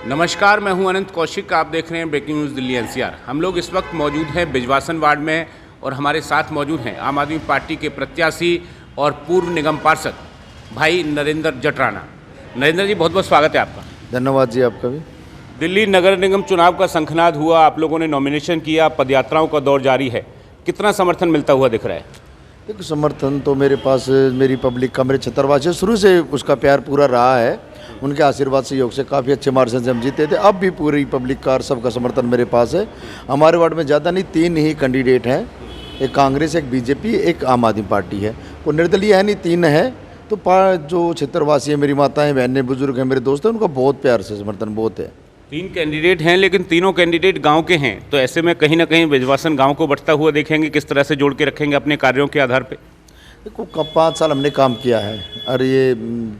नमस्कार, मैं हूं अनंत कौशिक। आप देख रहे हैं ब्रेकिंग न्यूज़ दिल्ली एनसीआर। हम लोग इस वक्त मौजूद हैं बिजवासन वार्ड में और हमारे साथ मौजूद हैं आम आदमी पार्टी के प्रत्याशी और पूर्व निगम पार्षद भाई नरेंद्र जटराना। नरेंद्र जी, बहुत बहुत स्वागत है आपका। धन्यवाद जी, आपका भी। दिल्ली नगर निगम चुनाव का शंखनाद हुआ, आप लोगों ने नॉमिनेशन किया, पदयात्राओं का दौर जारी है। कितना समर्थन मिलता हुआ दिख रहा है? देखो, समर्थन तो मेरे पास मेरी पब्लिक का, मेरे छतरवासी शुरू से उसका प्यार पूरा रहा है। उनके आशीर्वाद से, योग से काफ़ी अच्छे मार्जिन से हम जीते थे। अब भी पूरी पब्लिक का सबका समर्थन मेरे पास है। हमारे वार्ड में ज़्यादा नहीं, 3 ही कैंडिडेट हैं, एक कांग्रेस, एक बीजेपी, एक आम आदमी पार्टी है। वो निर्दलीय है नहीं, 3 है। तो जो छतरवासी है, मेरी माताएं, बहनें, बुजुर्ग हैं, मेरे दोस्त हैं, उनका बहुत प्यार से समर्थन बहुत है। 3 कैंडिडेट हैं, लेकिन तीनों कैंडिडेट गांव के हैं, तो ऐसे में कहीं ना कहीं बिजवासन गांव को बढ़ता हुआ देखेंगे। किस तरह से जोड़ के रखेंगे अपने कार्यों के आधार पे? देखो, 5 साल हमने काम किया है और ये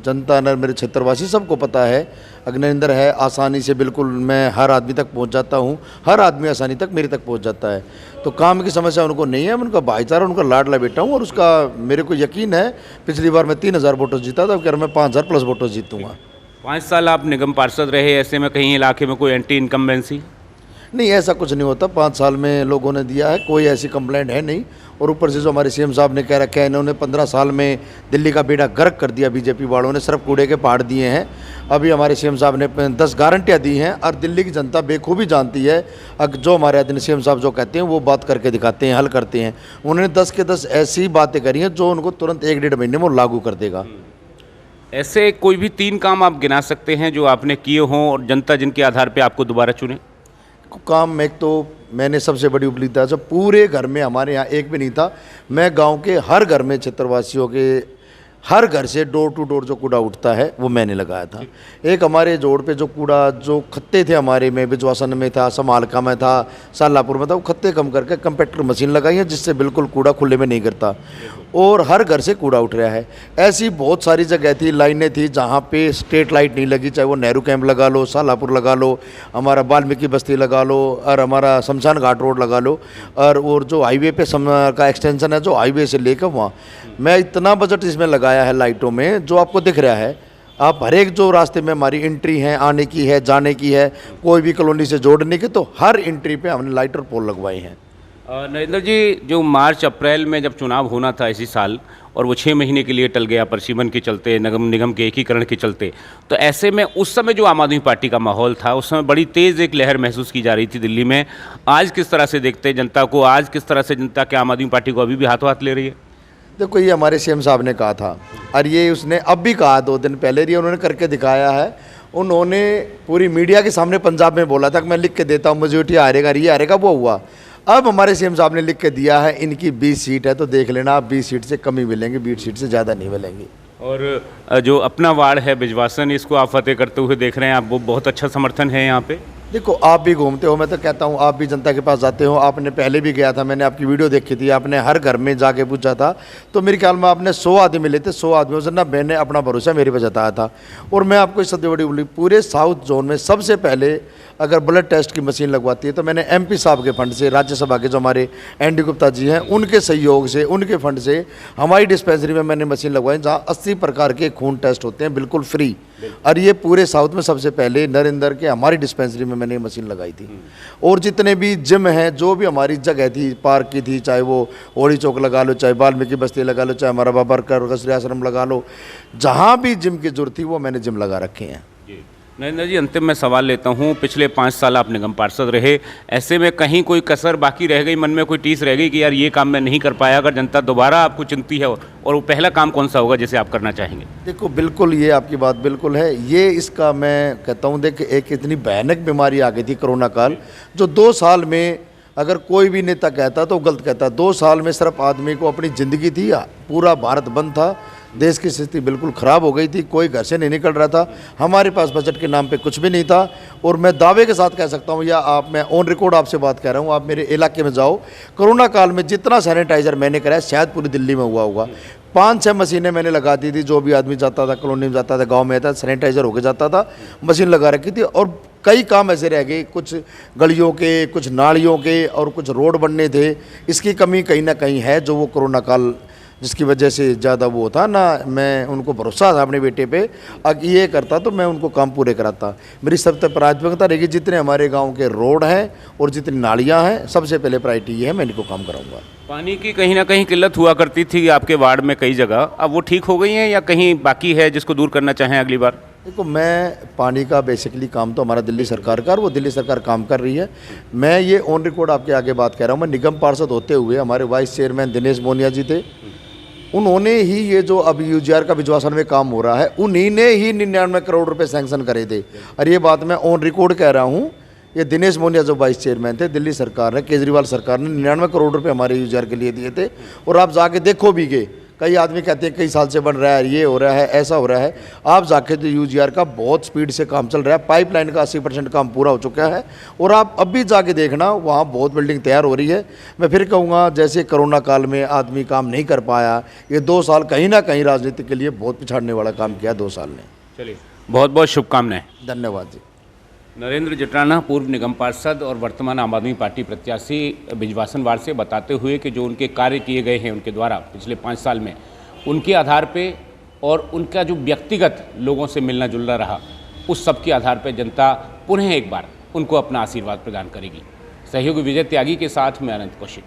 जनता ने, मेरे क्षेत्रवासी सबको पता है। अग्निंदर है, आसानी से बिल्कुल मैं हर आदमी तक पहुंच जाता हूं, हर आदमी आसानी तक मेरे तक पहुंच जाता है। तो काम की समस्या उनको नहीं है, मैं उनका भाईचारा, उनका लाडला बेटा हूं और उसका मेरे को यकीन है। पिछली बार मैं 3000 वोटों जीता था, अब कह रहा मैं 5000 प्लस वोटों जीतूंगा। 5 साल आप निगम पार्षद रहे, ऐसे में कहीं इलाके में कोई एंटी इनकम्बेंसी? नहीं, ऐसा कुछ नहीं होता। 5 साल में लोगों ने दिया है, कोई ऐसी कंप्लेंट है नहीं। और ऊपर से जो हमारे सीएम साहब ने कह रखा है, इन्होंने 15 साल में दिल्ली का बेड़ा गर्क कर दिया। बीजेपी वालों ने सिर्फ कूड़े के पहाड़ दिए हैं। अभी हमारे सीएम साहब ने 10 गारंटियाँ दी हैं और दिल्ली की जनता बेखूबी जानती है। जो हमारे आदरणीय सीएम साहब जो कहते हैं वो बात करके दिखाते हैं, हल करते हैं। उन्होंने 10 के 10 ऐसी बातें करी हैं जो उनको तुरंत 1-1.5 महीने में वो लागू कर देगा। ऐसे कोई भी 3 काम आप गिना सकते हैं जो आपने किए हों और जनता जिनके आधार पे आपको दोबारा चुने? काम में, एक तो मैंने सबसे बड़ी उपलब्धि, जब पूरे घर में हमारे यहाँ एक भी नहीं था, मैं गांव के हर घर में, क्षेत्रवासियों के हर घर से डोर टू डोर जो कूड़ा उठता है वो मैंने लगाया था। एक हमारे जोड़ पे जो कूड़ा, जो खत्ते थे हमारे में, बिजवासन में था, समालका में था, सालापुर में था, वो खत्ते कम करके कंपैक्टर मशीन लगाई है जिससे बिल्कुल कूड़ा खुले में नहीं गिरता और हर घर से कूड़ा उठ रहा है। ऐसी बहुत सारी जगह थी, लाइनें थी जहाँ पे स्ट्रीट लाइट नहीं लगी, चाहे वो नेहरू कैंप लगा लो, सालापुर लगा लो, हमारा वाल्मीकि बस्ती लगा लो और हमारा शमशान घाट रोड लगा लो और जो हाईवे पे का एक्सटेंशन है, जो हाईवे से लेकर वहाँ, मैं इतना बजट इसमें लगाया है लाइटों में, जो आपको दिख रहा है। आप हर एक जो रास्ते में हमारी एंट्री है, आने की है, जाने की है, कोई भी कॉलोनी से जोड़ने की, तो हर एंट्री पे हमने लाइट और पोल लगवाए हैं। नरेंद्र जी, जो मार्च अप्रैल में जब चुनाव होना था इसी साल और वो 6 महीने के लिए टल गया परसीमन के चलते, निगम के एकीकरण के चलते, तो ऐसे में उस समय जो आम आदमी पार्टी का माहौल था, उस समय बड़ी तेज़ एक लहर महसूस की जा रही थी दिल्ली में। आज किस तरह से देखते हैं जनता को? आज किस तरह से जनता के आम आदमी पार्टी को अभी भी हाथों हाथ ले रही है? देखो, ये हमारे सीएम साहब ने कहा था और ये उसने अब भी कहा, 2 दिन पहले ये उन्होंने करके दिखाया है। उन्होंने पूरी मीडिया के सामने पंजाब में बोला था कि मैं लिख के देता हूँ, मेजोरिटी हारेगा, ये हारेगा, वो हुआ। अब हमारे सीएम साहब ने लिख के दिया है, इनकी 20 सीट है, तो देख लेना आप, 20 सीट से कम ही मिलेंगी, 20 सीट से ज़्यादा नहीं मिलेंगी। और जो अपना वार्ड है बिजवासन, इसको आप फतेह करते हुए देख रहे हैं, आप वो बहुत अच्छा समर्थन है यहाँ पे। देखो, आप भी घूमते हो, मैं तो कहता हूँ आप भी जनता के पास जाते हो। आपने पहले भी गया था, मैंने आपकी वीडियो देखी थी, आपने हर घर में जाके पूछा था, तो मेरे ख्याल में आपने 100 आदमी मिले थे। 100 आदमियों से ना मैंने अपना भरोसा मेरे पे जताया था। और मैं आपको इस सबसे बड़ी बोली, पूरे साउथ जोन में सबसे पहले अगर ब्लड टेस्ट की मशीन लगवाती है तो मैंने एमपी साहब के फंड से, राज्यसभा के जो हमारे एनडी गुप्ता जी हैं, उनके सहयोग से, उनके फंड से हमारी डिस्पेंसरी में मैंने मशीन लगवाई, जहाँ 80 प्रकार के खून टेस्ट होते हैं बिल्कुल फ्री। और ये पूरे साउथ में सबसे पहले नरेंद्र के हमारी डिस्पेंसरी में मैंने मशीन लगाई थी। और जितने भी जिम हैं, जो भी हमारी जगह थी, पार्क की थी, चाहे वो ओड़ी चौक लगा लो, चाहे वाल्मीकि बस्ती लगा लो, चाहे हमारा बाबरकर गसरी आश्रम लगा लो, जहाँ भी जिम की जरूरत थी वो मैंने जिम लगा रखे हैं। नरेंद्र जी, अंतिम में सवाल लेता हूँ। पिछले 5 साल आप निगम पार्षद रहे, ऐसे में कहीं कोई कसर बाकी रह गई, मन में कोई टीस रह गई कि यार ये काम मैं नहीं कर पाया, अगर जनता दोबारा आपको चुनती है, और वो पहला काम कौन सा होगा जिसे आप करना चाहेंगे? देखो, बिल्कुल ये आपकी बात बिल्कुल है। ये इसका मैं कहता हूँ, देख, एक इतनी भयानक बीमारी आ गई थी कोरोना काल, जो 2 साल में अगर कोई भी नेता कहता तो गलत कहता। 2 साल में सिर्फ आदमी को अपनी ज़िंदगी थी, पूरा भारत बंद था, देश की स्थिति बिल्कुल ख़राब हो गई थी, कोई घर से नहीं निकल रहा था, हमारे पास बजट के नाम पे कुछ भी नहीं था। और मैं दावे के साथ कह सकता हूँ, या आप, मैं ऑन रिकॉर्ड आपसे बात कह रहा हूँ, आप मेरे इलाके में जाओ, कोरोना काल में जितना सैनिटाइज़र मैंने कराया शायद पूरी दिल्ली में हुआ होगा। 5-6 मशीनें मैंने लगा दी थी, जो भी आदमी जाता था, कॉलोनी में जाता था, गाँव में आता, सैनिटाइज़र होकर जाता था, मशीन लगा रखी थी। और कई काम ऐसे रह गए, कुछ गलियों के, कुछ नालियों के और कुछ रोड बनने थे, इसकी कमी कहीं ना कहीं है, जो वो कोरोना काल जिसकी वजह से ज़्यादा वो था ना, मैं उनको भरोसा था अपने बेटे पे। अगर ये करता तो मैं उनको काम पूरे कराता। मेरी सबसे प्राथमिकता रहेगी जितने हमारे गांव के रोड हैं और जितनी नालियां हैं, सबसे पहले प्रायोरिटी ये है, मैं इनको काम कराऊंगा। पानी की कहीं ना कहीं किल्लत हुआ करती थी आपके वार्ड में कई जगह, अब वो ठीक हो गई हैं या कहीं बाकी है जिसको दूर करना चाहें अगली बार? देखो, मैं पानी का बेसिकली काम तो हमारा दिल्ली सरकार का, और वो दिल्ली सरकार काम कर रही है। मैं ये ऑन रिकॉर्ड आपके आगे बात कह रहा हूँ। मैं निगम पार्षद होते हुए हमारे वाइस चेयरमैन दिनेश मोनिया जी थे, उन्होंने ही ये जो अभी यूजीआर का बिजवासन में काम हो रहा है, उन्हीं ने ही 99 करोड़ रुपए सैंक्शन करे थे। और ये बात मैं ऑन रिकॉर्ड कह रहा हूँ। ये दिनेश मोनिया जो वाइस चेयरमैन थे, दिल्ली सरकार ने, केजरीवाल सरकार ने 99 करोड़ रुपए हमारे यूजीआर के लिए दिए थे। और आप जाके देखो भी गए, कई आदमी कहते हैं कई साल से बन रहा है, ये हो रहा है, ऐसा हो रहा है। आप जाके तो यूजीआर का बहुत स्पीड से काम चल रहा है। पाइपलाइन का 80% काम पूरा हो चुका है। और आप अब भी जाके देखना, वहाँ बहुत बिल्डिंग तैयार हो रही है। मैं फिर कहूँगा, जैसे कोरोना काल में आदमी काम नहीं कर पाया, ये 2 साल कहीं ना कहीं राजनीति के लिए बहुत पिछाड़ने वाला काम किया 2 साल ने। चलिए, बहुत बहुत शुभकामनाएं। धन्यवाद जी। नरेंद्र जटराना, पूर्व निगम पार्षद और वर्तमान आम आदमी पार्टी प्रत्याशी बिजवासन वार्ड से, बताते हुए कि जो उनके कार्य किए गए हैं उनके द्वारा पिछले 5 साल में, उनके आधार पे और उनका जो व्यक्तिगत लोगों से मिलना जुलना रहा, उस सब के आधार पर जनता पुनः एक बार उनको अपना आशीर्वाद प्रदान करेगी। सहयोगी विजय त्यागी के साथ मैं अनंत कौशिक।